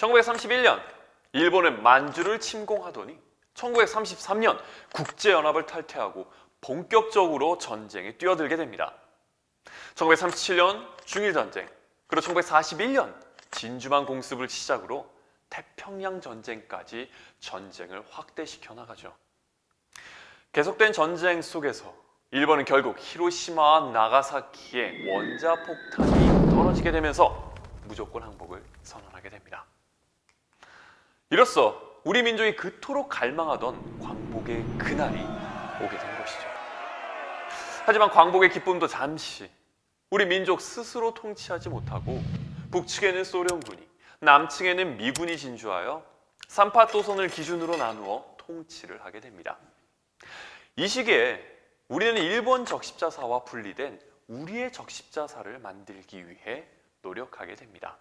1931년 일본은 만주를 침공하더니 1933년 국제연합을 탈퇴하고 본격적으로 전쟁에 뛰어들게 됩니다. 1937년 중일전쟁, 그리고 1941년 진주만 공습을 시작으로 태평양 전쟁까지 전쟁을 확대시켜 나가죠. 계속된 전쟁 속에서 일본은 결국 히로시마와 나가사키에 원자폭탄이 떨어지게 되면서 무조건 항복을 선언하게 됩니다. 이로써 우리 민족이 그토록 갈망하던 광복의 그날이 오게 된 것이죠. 하지만 광복의 기쁨도 잠시 우리 민족 스스로 통치하지 못하고 북측에는 소련군이, 남측에는 미군이 진주하여 삼파토선을 기준으로 나누어 통치를 하게 됩니다. 이 시기에 우리는 일본 적십자사와 분리된 우리의 적십자사를 만들기 위해 노력하게 됩니다.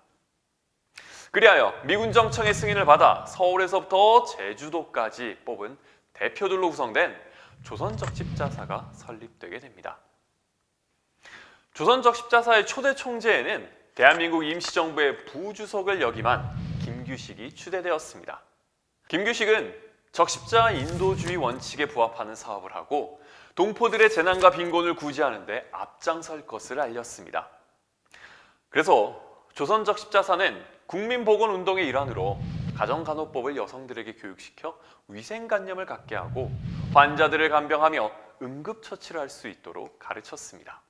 그리하여 미군 정청의 승인을 받아 서울에서부터 제주도까지 뽑은 대표들로 구성된 조선적십자사가 설립되게 됩니다. 조선적십자사의 초대 총재에는 대한민국 임시정부의 부주석을 역임한 김규식이 추대되었습니다. 김규식은 적십자 인도주의 원칙에 부합하는 사업을 하고 동포들의 재난과 빈곤을 구제하는 데 앞장설 것을 알렸습니다. 그래서 조선적십자사는 국민보건운동의 일환으로 가정간호법을 여성들에게 교육시켜 위생관념을 갖게 하고 환자들을 간병하며 응급처치를 할 수 있도록 가르쳤습니다.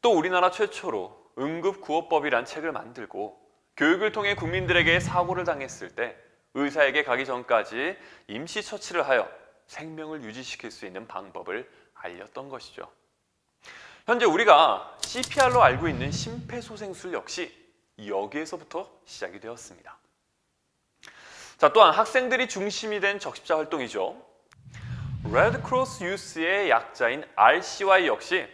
또 우리나라 최초로 응급구호법이란 책을 만들고 교육을 통해 국민들에게 사고를 당했을 때 의사에게 가기 전까지 임시처치를 하여 생명을 유지시킬 수 있는 방법을 알렸던 것이죠. 현재 우리가 CPR로 알고 있는 심폐소생술 역시 여기에서부터 시작이 되었습니다. 자, 또한 학생들이 중심이 된 적십자 활동이죠. 레드크로스 유스의 약자인 RCY 역시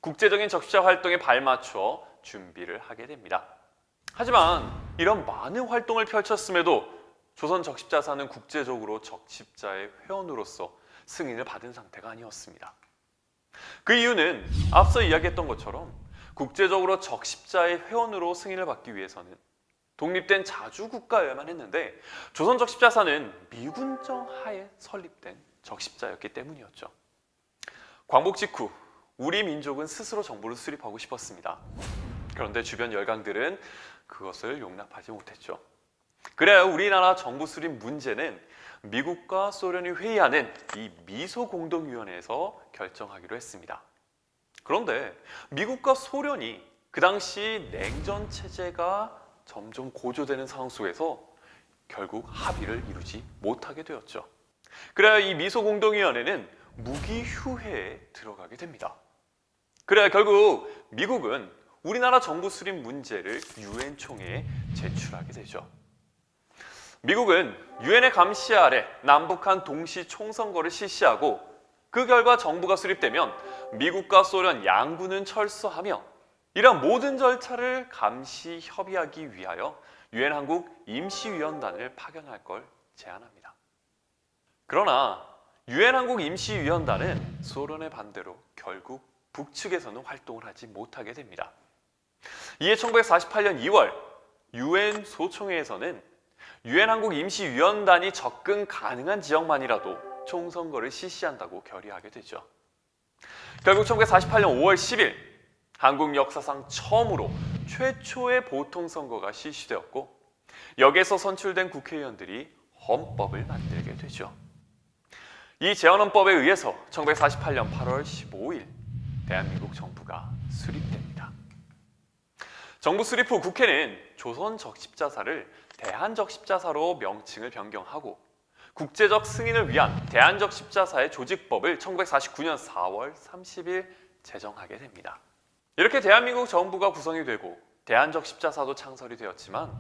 국제적인 적십자 활동에 발맞춰 준비를 하게 됩니다. 하지만 이런 많은 활동을 펼쳤음에도 조선 적십자사는 국제적으로 적십자의 회원으로서 승인을 받은 상태가 아니었습니다. 그 이유는 앞서 이야기했던 것처럼 국제적으로 적십자의 회원으로 승인을 받기 위해서는 독립된 자주국가여야만 했는데 조선 적십자사는 미군정 하에 설립된 적십자였기 때문이었죠. 광복 직후 우리 민족은 스스로 정부를 수립하고 싶었습니다. 그런데 주변 열강들은 그것을 용납하지 못했죠. 그래야 우리나라 정부 수립 문제는 미국과 소련이 회의하는 이 미소공동위원회에서 결정하기로 했습니다. 그런데 미국과 소련이 그 당시 냉전 체제가 점점 고조되는 상황 속에서 결국 합의를 이루지 못하게 되었죠. 그래야 이 미소공동위원회는 무기 휴회에 들어가게 됩니다. 그래야 결국 미국은 우리나라 정부 수립 문제를 유엔 총회에 제출하게 되죠. 미국은 유엔의 감시 아래 남북한 동시 총선거를 실시하고 그 결과 정부가 수립되면 미국과 소련 양군은 철수하며 이러한 모든 절차를 감시 협의하기 위하여 유엔 한국 임시위원단을 파견할 걸 제안합니다. 그러나 유엔 한국 임시위원단은 소련의 반대로 결국 북측에서는 활동을 하지 못하게 됩니다. 이에 1948년 2월 유엔 소총회에서는 유엔 한국 임시위원단이 접근 가능한 지역만이라도 총선거를 실시한다고 결의하게 되죠. 결국 1948년 5월 10일 한국 역사상 처음으로 최초의 보통선거가 실시되었고 여기에서 선출된 국회의원들이 헌법을 만들게 되죠. 이 제헌헌법에 의해서 1948년 8월 15일 대한민국 정부가 수립됩니다. 정부 수립 후 국회는 조선 적십자사를 대한적십자사로 명칭을 변경하고 국제적 승인을 위한 대한적십자사의 조직법을 1949년 4월 30일 제정하게 됩니다. 이렇게 대한민국 정부가 구성이 되고 대한적십자사도 창설이 되었지만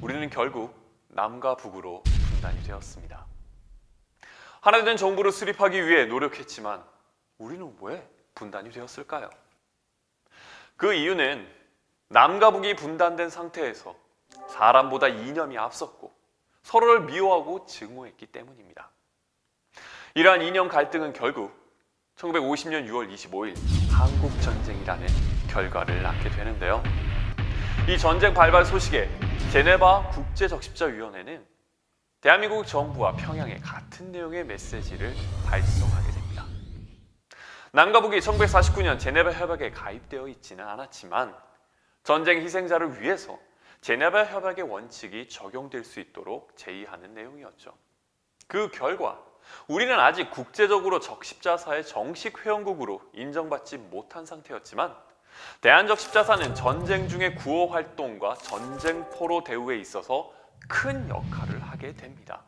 우리는 결국 남과 북으로 분단이 되었습니다. 하나된 정부를 수립하기 위해 노력했지만 우리는 왜 분단이 되었을까요? 그 이유는 남과 북이 분단된 상태에서 사람보다 이념이 앞섰고 서로를 미워하고 증오했기 때문입니다. 이러한 이념 갈등은 결국 1950년 6월 25일 한국전쟁이라는 결과를 낳게 되는데요. 이 전쟁 발발 소식에 제네바 국제적십자위원회는 대한민국 정부와 평양에 같은 내용의 메시지를 발송하게 됩니다. 남과 북이 1949년 제네바 협약에 가입되어 있지는 않았지만 전쟁 희생자를 위해서 제네바 협약의 원칙이 적용될 수 있도록 제의하는 내용이었죠. 그 결과 우리는 아직 국제적으로 적십자사의 정식 회원국으로 인정받지 못한 상태였지만 대한적십자사는 전쟁 중의 구호 활동과 전쟁 포로 대우에 있어서 큰 역할을 하게 됩니다.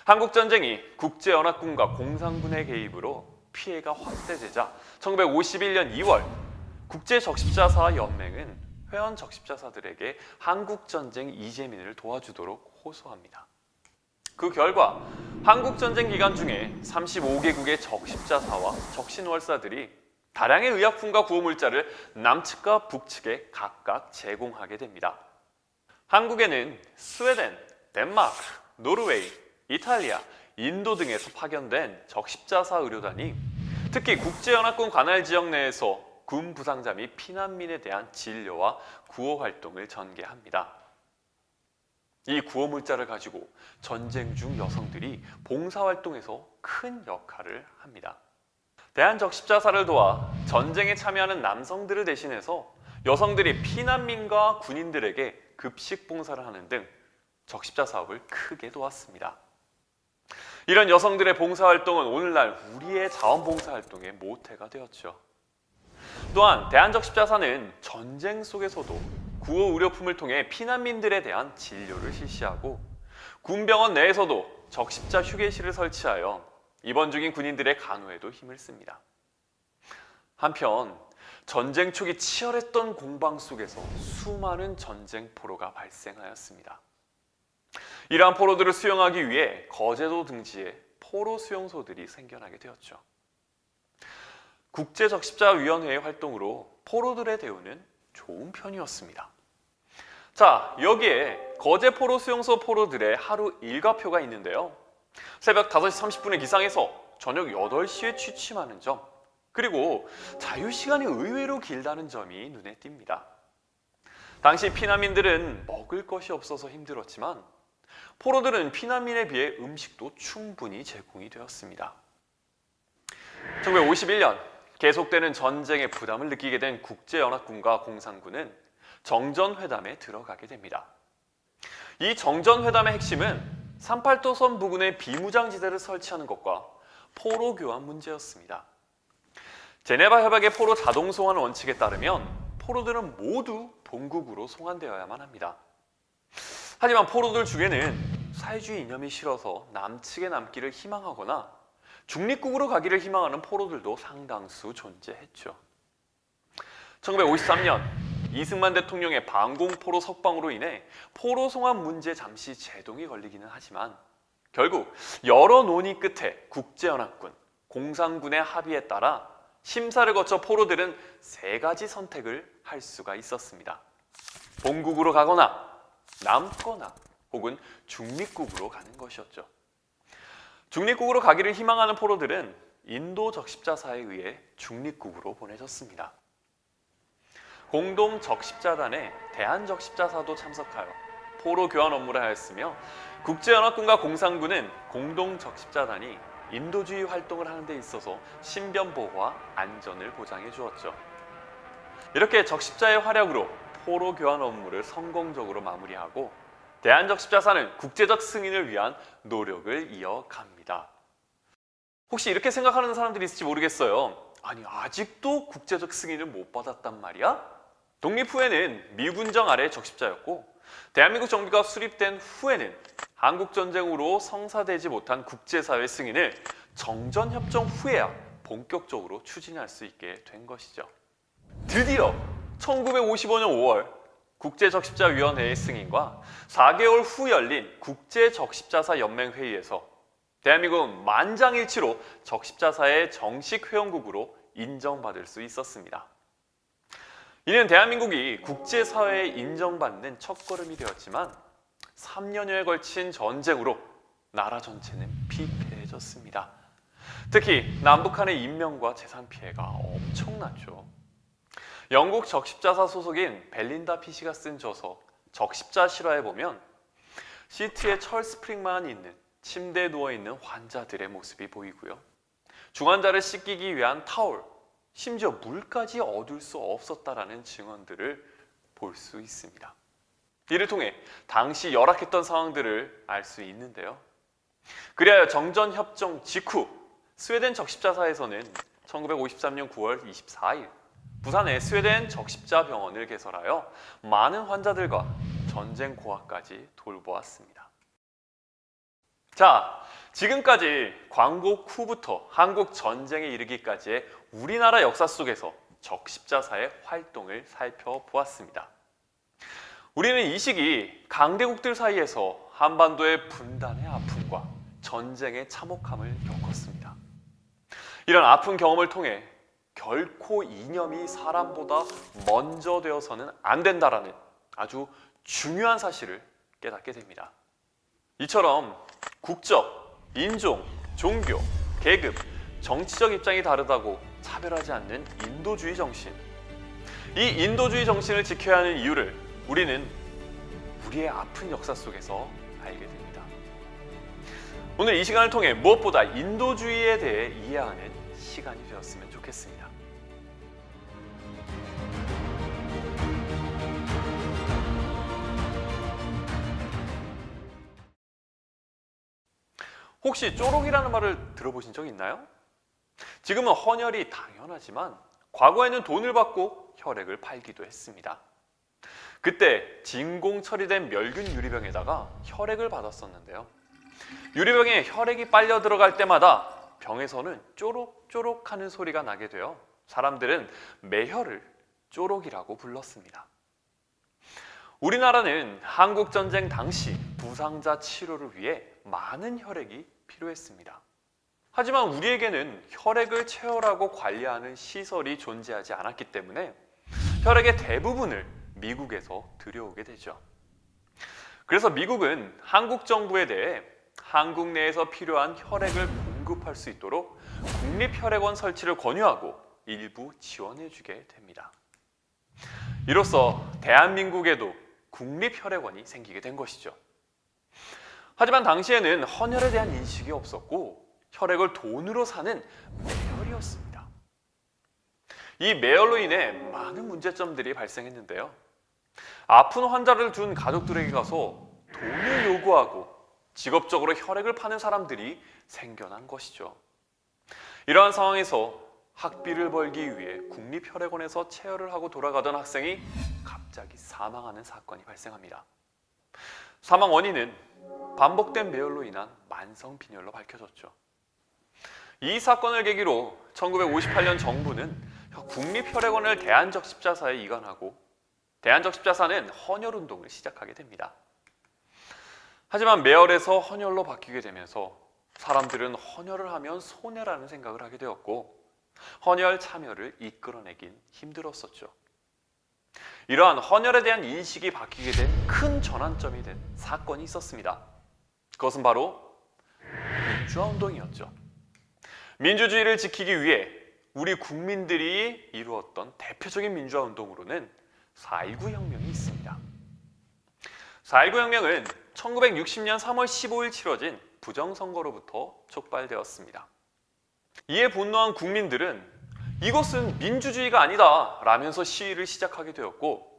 한국전쟁이 국제연합군과 공산군의 개입으로 피해가 확대되자 1951년 2월 국제적십자사 연맹은 회원 적십자사들에게 한국전쟁 이재민을 도와주도록 호소합니다. 그 결과 한국전쟁 기간 중에 35개국의 적십자사와 적신월사들이 다량의 의약품과 구호물자를 남측과 북측에 각각 제공하게 됩니다. 한국에는 스웨덴, 덴마크, 노르웨이, 이탈리아, 인도 등에서 파견된 적십자사 의료단이 특히 국제연합군 관할 지역 내에서 군 부상자 및 피난민에 대한 진료와 구호 활동을 전개합니다. 이 구호 물자를 가지고 전쟁 중 여성들이 봉사활동에서 큰 역할을 합니다. 대한적십자사를 도와 전쟁에 참여하는 남성들을 대신해서 여성들이 피난민과 군인들에게 급식 봉사를 하는 등 적십자 사업을 크게 도왔습니다. 이런 여성들의 봉사활동은 오늘날 우리의 자원봉사활동의 모태가 되었죠. 또한 대한적십자사는 전쟁 속에서도 구호 의료품을 통해 피난민들에 대한 진료를 실시하고 군병원 내에서도 적십자 휴게실을 설치하여 입원 중인 군인들의 간호에도 힘을 씁니다. 한편 전쟁 초기 치열했던 공방 속에서 수많은 전쟁 포로가 발생하였습니다. 이러한 포로들을 수용하기 위해 거제도 등지에 포로 수용소들이 생겨나게 되었죠. 국제적십자위원회의 활동으로 포로들의 대우는 좋은 편이었습니다. 자, 여기에 거제 포로 수용소 포로들의 하루 일과표가 있는데요. 새벽 5시 30분에 기상해서 저녁 8시에 취침하는 점, 그리고 자유시간이 의외로 길다는 점이 눈에 띕니다. 당시 피난민들은 먹을 것이 없어서 힘들었지만 포로들은 피난민에 비해 음식도 충분히 제공이 되었습니다. 1951년 계속되는 전쟁의 부담을 느끼게 된 국제연합군과 공산군은 정전회담에 들어가게 됩니다. 이 정전회담의 핵심은 38도선 부근에 비무장지대를 설치하는 것과 포로 교환 문제였습니다. 제네바 협약의 포로 자동 송환 원칙에 따르면 포로들은 모두 본국으로 송환되어야만 합니다. 하지만 포로들 중에는 사회주의 이념이 싫어서 남측에 남기를 희망하거나 중립국으로 가기를 희망하는 포로들도 상당수 존재했죠. 1953년 이승만 대통령의 방공포로 석방으로 인해 포로 송환 문제 잠시 제동이 걸리기는 하지만 결국 여러 논의 끝에 국제연합군, 공산군의 합의에 따라 심사를 거쳐 포로들은 3가지 선택을 할 수가 있었습니다. 본국으로 가거나 남거나 혹은 중립국으로 가는 것이었죠. 중립국으로 가기를 희망하는 포로들은 인도 적십자사에 의해 중립국으로 보내졌습니다. 공동 적십자단에 대한적십자사도 참석하여 포로 교환 업무를 하였으며 국제연합군과 공산군은 공동 적십자단이 인도주의 활동을 하는 데 있어서 신변보호와 안전을 보장해 주었죠. 이렇게 적십자의 활약으로 포로 교환 업무를 성공적으로 마무리하고 대한적십자사는 국제적 승인을 위한 노력을 이어갑니다. 혹시 이렇게 생각하는 사람들이 있을지 모르겠어요. 아니, 아직도 국제적 승인을 못 받았단 말이야? 독립 후에는 미군정 아래 적십자였고 대한민국 정부가 수립된 후에는 한국전쟁으로 성사되지 못한 국제사회 승인을 정전협정 후에야 본격적으로 추진할 수 있게 된 것이죠. 드디어 1955년 5월 국제적십자위원회의 승인과 4개월 후 열린 국제적십자사 연맹회의에서 대한민국은 만장일치로 적십자사의 정식 회원국으로 인정받을 수 있었습니다. 이는 대한민국이 국제사회에 인정받는 첫걸음이 되었지만 3년여에 걸친 전쟁으로 나라 전체는 피폐해졌습니다. 특히 남북한의 인명과 재산 피해가 엄청났죠. 영국 적십자사 소속인 벨린다 피시가 쓴 저서 적십자 실화에 보면 시트에 철 스프링만 있는 침대에 누워있는 환자들의 모습이 보이고요. 중환자를 씻기기 위한 타올, 심지어 물까지 얻을 수 없었다라는 증언들을 볼 수 있습니다. 이를 통해 당시 열악했던 상황들을 알 수 있는데요. 그리하여 정전협정 직후 스웨덴 적십자사에서는 1953년 9월 24일 부산에 스웨덴 적십자병원을 개설하여 많은 환자들과 전쟁 고아까지 돌보았습니다. 자, 지금까지 광복 후부터 한국 전쟁에 이르기까지의 우리나라 역사 속에서 적십자사의 활동을 살펴보았습니다. 우리는 이 시기 강대국들 사이에서 한반도의 분단의 아픔과 전쟁의 참혹함을 겪었습니다. 이런 아픈 경험을 통해 결코 이념이 사람보다 먼저 되어서는 안 된다라는 아주 중요한 사실을 깨닫게 됩니다. 이처럼 국적, 인종, 종교, 계급, 정치적 입장이 다르다고 차별하지 않는 인도주의 정신. 이 인도주의 정신을 지켜야 하는 이유를 우리는 우리의 아픈 역사 속에서 알게 됩니다. 오늘 이 시간을 통해 무엇보다 인도주의에 대해 이해하는 시간이 되었으면 좋겠습니다. 혹시 쪼록이라는 말을 들어보신 적 있나요? 지금은 헌혈이 당연하지만 과거에는 돈을 받고 혈액을 팔기도 했습니다. 그때 진공 처리된 멸균 유리병에다가 혈액을 받았었는데요. 유리병에 혈액이 빨려 들어갈 때마다 병에서는 쪼록쪼록 하는 소리가 나게 되어 사람들은 매혈을 쪼록이라고 불렀습니다. 우리나라는 한국전쟁 당시 부상자 치료를 위해 많은 혈액이 필요했습니다. 하지만 우리에게는 혈액을 채혈하고 관리하는 시설이 존재하지 않았기 때문에 혈액의 대부분을 미국에서 들여오게 되죠. 그래서 미국은 한국 정부에 대해 한국 내에서 필요한 혈액을 공급할 수 있도록 국립혈액원 설치를 권유하고 일부 지원해주게 됩니다. 이로써 대한민국에도 국립혈액원이 생기게 된 것이죠. 하지만 당시에는 헌혈에 대한 인식이 없었고 혈액을 돈으로 사는 매혈이었습니다. 이 매혈로 인해 많은 문제점들이 발생했는데요. 아픈 환자를 둔 가족들에게 가서 돈을 요구하고 직업적으로 혈액을 파는 사람들이 생겨난 것이죠. 이러한 상황에서 학비를 벌기 위해 국립혈액원에서 체혈을 하고 돌아가던 학생이 갑자기 사망하는 사건이 발생합니다. 사망 원인은 반복된 매혈로 인한 만성빈혈로 밝혀졌죠. 이 사건을 계기로 1958년 정부는 국립혈액원을 대한적십자사에 이관하고 대한적십자사는 헌혈운동을 시작하게 됩니다. 하지만 매혈에서 헌혈로 바뀌게 되면서 사람들은 헌혈을 하면 손해라는 생각을 하게 되었고 헌혈 참여를 이끌어내긴 힘들었었죠. 이러한 헌혈에 대한 인식이 바뀌게 된 큰 전환점이 된 사건이 있었습니다. 그것은 바로 민주화운동이었죠. 민주주의를 지키기 위해 우리 국민들이 이루었던 대표적인 민주화운동으로는 4.19 혁명이 있습니다. 4.19 혁명은 1960년 3월 15일 치러진 부정선거로부터 촉발되었습니다. 이에 분노한 국민들은 이것은 민주주의가 아니다 라면서 시위를 시작하게 되었고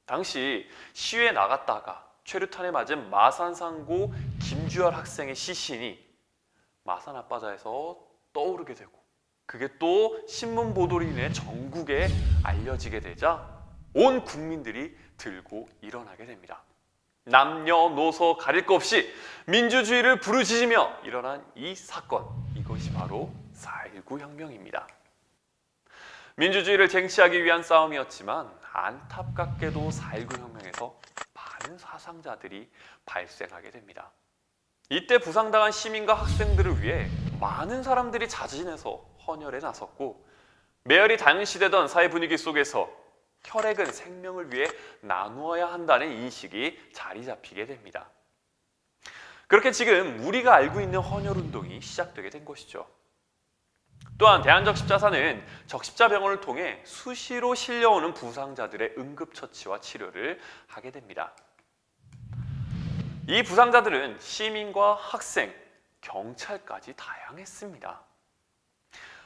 당시 시위에 나갔다가 최루탄에 맞은 마산상고 김주열 학생의 시신이 마산 앞바다에서 떠오르게 되고 그게 또 신문 보도로 인해 전국에 알려지게 되자 온 국민들이 들고 일어나게 됩니다. 남녀노소 가릴 것 없이 민주주의를 부르짖으며 일어난 이 사건, 이것이 바로 4.19 혁명입니다. 민주주의를 쟁취하기 위한 싸움이었지만 안타깝게도 4.19 혁명에서 많은 사상자들이 발생하게 됩니다. 이때 부상당한 시민과 학생들을 위해 많은 사람들이 자진해서 헌혈에 나섰고 매혈이 당시되던 사회 분위기 속에서 혈액은 생명을 위해 나누어야 한다는 인식이 자리 잡히게 됩니다. 그렇게 지금 우리가 알고 있는 헌혈운동이 시작되게 된 것이죠. 또한 대한적십자사는 적십자병원을 통해 수시로 실려오는 부상자들의 응급처치와 치료를 하게 됩니다. 이 부상자들은 시민과 학생, 경찰까지 다양했습니다.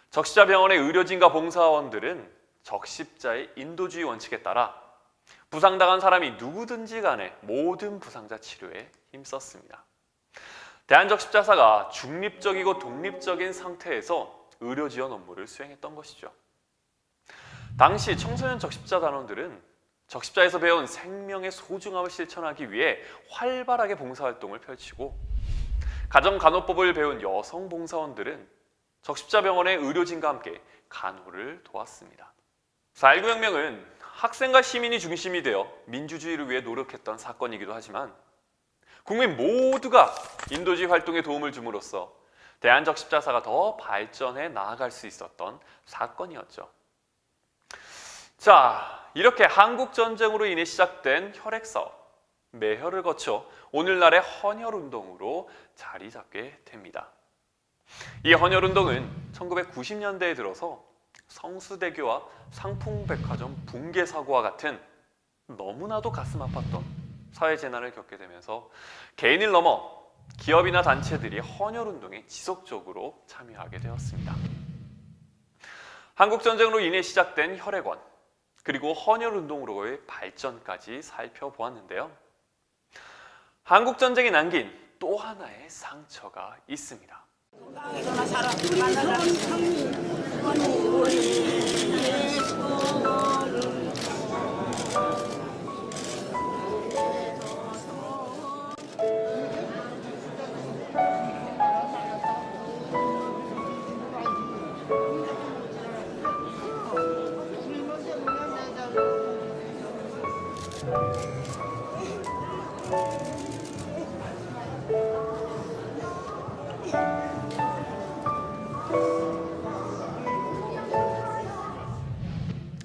적십자병원의 의료진과 봉사원들은 적십자의 인도주의 원칙에 따라 부상당한 사람이 누구든지 간에 모든 부상자 치료에 힘썼습니다. 대한적십자사가 중립적이고 독립적인 상태에서 의료지원 업무를 수행했던 것이죠. 당시 청소년 적십자 단원들은 적십자에서 배운 생명의 소중함을 실천하기 위해 활발하게 봉사활동을 펼치고, 가정간호법을 배운 여성 봉사원들은 적십자병원의 의료진과 함께 간호를 도왔습니다. 4.19 혁명은 학생과 시민이 중심이 되어 민주주의를 위해 노력했던 사건이기도 하지만 국민 모두가 인도주의 활동에 도움을 줌으로써 대한적십자사가 더 발전해 나아갈 수 있었던 사건이었죠. 자, 이렇게 한국전쟁으로 인해 시작된 혈액사업, 매혈을 거쳐 오늘날의 헌혈운동으로 자리 잡게 됩니다. 이 헌혈운동은 1990년대에 들어서 성수대교와 상풍백화점 붕괴 사고와 같은 너무나도 가슴 아팠던 사회재난을 겪게 되면서 개인을 넘어 기업이나 단체들이 헌혈운동에 지속적으로 참여하게 되었습니다. 한국전쟁으로 인해 시작된 혈액원, 그리고 헌혈운동으로의 발전까지 살펴보았는데요. 한국전쟁이 남긴 또 하나의 상처가 있습니다.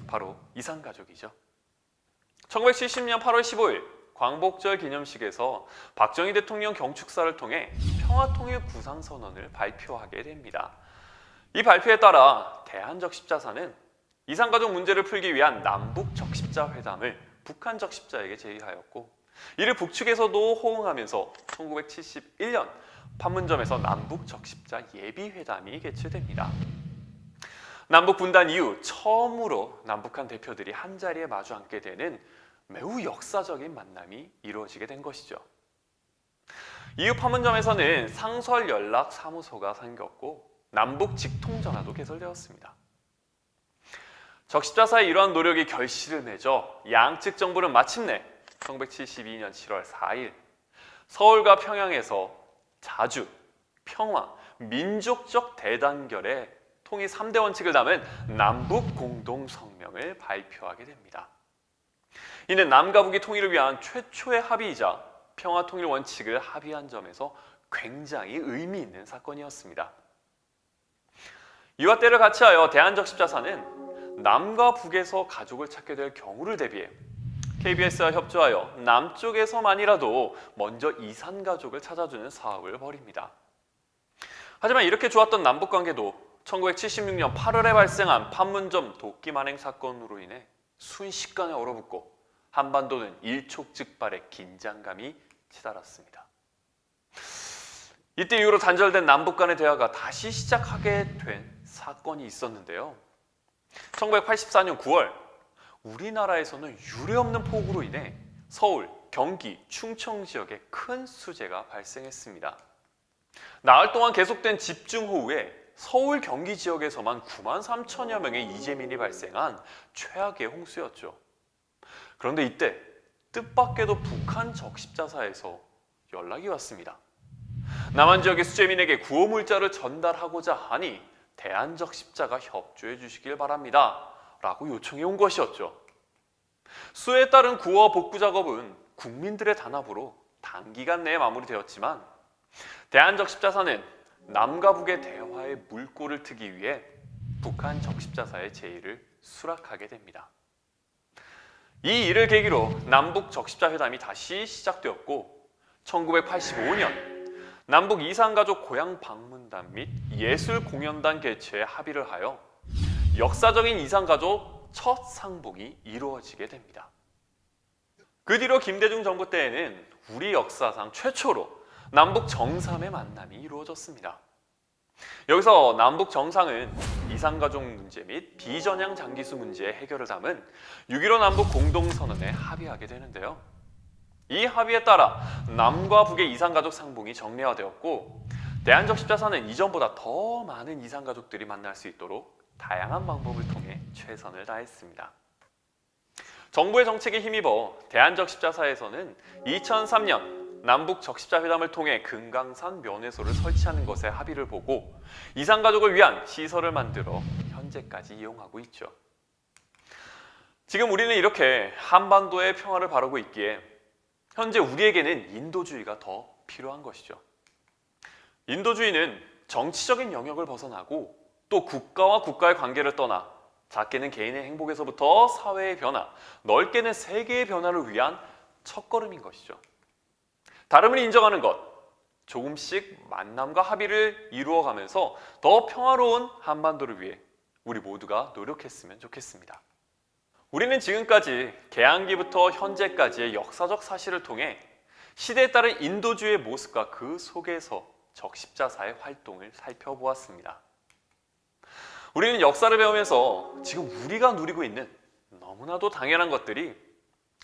바로 이산가족이죠. 1970년 8월 15일 광복절 기념식에서 박정희 대통령 경축사를 통해 평화통일 구상선언을 발표하게 됩니다. 이 발표에 따라 대한적십자사는 이산가족 문제를 풀기 위한 남북적십자회담을 북한 적십자에게 제의하였고, 이를 북측에서도 호응하면서 1971년 판문점에서 남북적십자 예비회담이 개최됩니다. 남북 분단 이후 처음으로 남북한 대표들이 한자리에 마주 앉게 되는 매우 역사적인 만남이 이루어지게 된 것이죠. 이후 판문점에서는 상설연락사무소가 생겼고 남북 직통전화도 개설되었습니다. 적십자사의 이러한 노력이 결실을 맺어 양측 정부는 마침내 1972년 7월 4일 서울과 평양에서 자주, 평화, 민족적 대단결의 통일 3대 원칙을 담은 남북 공동성명을 발표하게 됩니다. 이는 남과 북의 통일을 위한 최초의 합의이자 평화 통일 원칙을 합의한 점에서 굉장히 의미 있는 사건이었습니다. 이와 때를 같이하여 대한적십자사는 남과 북에서 가족을 찾게 될 경우를 대비해 KBS와 협조하여 남쪽에서만이라도 먼저 이산가족을 찾아주는 사업을 벌입니다. 하지만 이렇게 좋았던 남북관계도 1976년 8월에 발생한 판문점 도끼만행 사건으로 인해 순식간에 얼어붙고 한반도는 일촉즉발의 긴장감이 치달았습니다. 이때 이후로 단절된 남북 간의 대화가 다시 시작하게 된 사건이 있었는데요. 1984년 9월 우리나라에서는 유례없는 폭우로 인해 서울, 경기, 충청 지역에 큰 수재가 발생했습니다. 나흘 동안 계속된 집중호우에 서울, 경기 지역에서만 9만 3천여 명의 이재민이 발생한 최악의 홍수였죠. 그런데 이때 뜻밖에도 북한 적십자사에서 연락이 왔습니다. 남한 지역의 수재민에게 구호 물자를 전달하고자 하니 대한적십자가 협조해 주시길 바랍니다 라고 요청해 온 것이었죠. 수해에 따른 구호와 복구 작업은 국민들의 단합으로 단기간 내에 마무리되었지만 대한적십자사는 남과 북의 대화의 물꼬를 트기 위해 북한 적십자사의 제의를 수락하게 됩니다. 이 일을 계기로 남북 적십자 회담이 다시 시작되었고 1985년 남북 이산가족 고향 방문단 및 예술 공연단 개최에 합의를 하여 역사적인 이산가족 첫 상봉이 이루어지게 됩니다. 그 뒤로 김대중 정부 때에는 우리 역사상 최초로 남북 정상의 만남이 이루어졌습니다. 여기서 남북 정상은 이산가족 문제 및 비전향 장기수 문제의 해결을 담은 6.15 남북 공동선언에 합의하게 되는데요. 이 합의에 따라 남과 북의 이산가족 상봉이 정례화되었고, 대한적십자사는 이전보다 더 많은 이산가족들이 만날 수 있도록 다양한 방법을 통해 최선을 다했습니다. 정부의 정책에 힘입어 대한적십자사에서는 2003년 남북 적십자 회담을 통해 금강산 면회소를 설치하는 것에 합의를 보고 이산가족을 위한 시설을 만들어 현재까지 이용하고 있죠. 지금 우리는 이렇게 한반도의 평화를 바라고 있기에 현재 우리에게는 인도주의가 더 필요한 것이죠. 인도주의는 정치적인 영역을 벗어나고 또 국가와 국가의 관계를 떠나 작게는 개인의 행복에서부터 사회의 변화, 넓게는 세계의 변화를 위한 첫걸음인 것이죠. 다름을 인정하는 것, 조금씩 만남과 합의를 이루어가면서 더 평화로운 한반도를 위해 우리 모두가 노력했으면 좋겠습니다. 우리는 지금까지 개항기부터 현재까지의 역사적 사실을 통해 시대에 따른 인도주의의 모습과 그 속에서 적십자사의 활동을 살펴보았습니다. 우리는 역사를 배우면서 지금 우리가 누리고 있는 너무나도 당연한 것들이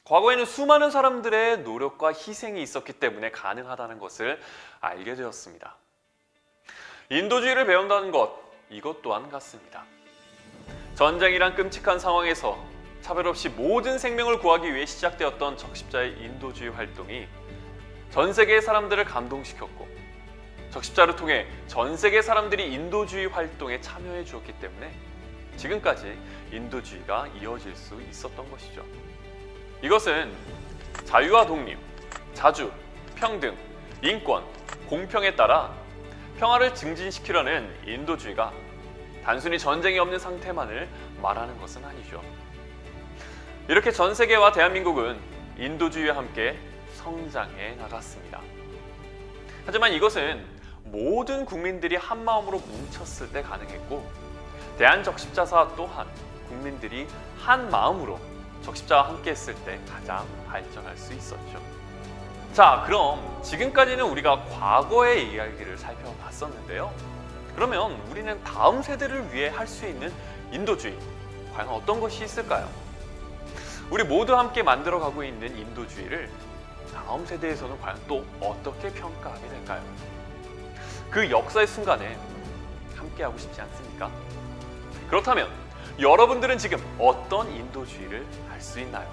과거에는 수많은 사람들의 노력과 희생이 있었기 때문에 가능하다는 것을 알게 되었습니다. 인도주의를 배운다는 것, 이것 또한 같습니다. 전쟁이란 끔찍한 상황에서 차별 없이 모든 생명을 구하기 위해 시작되었던 적십자의 인도주의 활동이 전 세계의 사람들을 감동시켰고, 적십자를 통해 전 세계 사람들이 인도주의 활동에 참여해 주었기 때문에 지금까지 인도주의가 이어질 수 있었던 것이죠. 이것은 자유와 독립, 자주, 평등, 인권, 공평에 따라 평화를 증진시키려는 인도주의가 단순히 전쟁이 없는 상태만을 말하는 것은 아니죠. 이렇게 전 세계와 대한민국은 인도주의와 함께 성장해 나갔습니다. 하지만 이것은 모든 국민들이 한 마음으로 뭉쳤을 때 가능했고, 대한적십자사 또한 국민들이 한 마음으로 적십자와 함께 했을 때 가장 발전할 수 있었죠. 자, 그럼 지금까지는 우리가 과거의 이야기를 살펴봤었는데요. 그러면 우리는 다음 세대를 위해 할 수 있는 인도주의, 과연 어떤 것이 있을까요? 우리 모두 함께 만들어가고 있는 인도주의를 다음 세대에서는 과연 또 어떻게 평가하게 될까요? 그 역사의 순간에 함께하고 싶지 않습니까? 그렇다면 여러분들은 지금 어떤 인도주의를 할 수 있나요?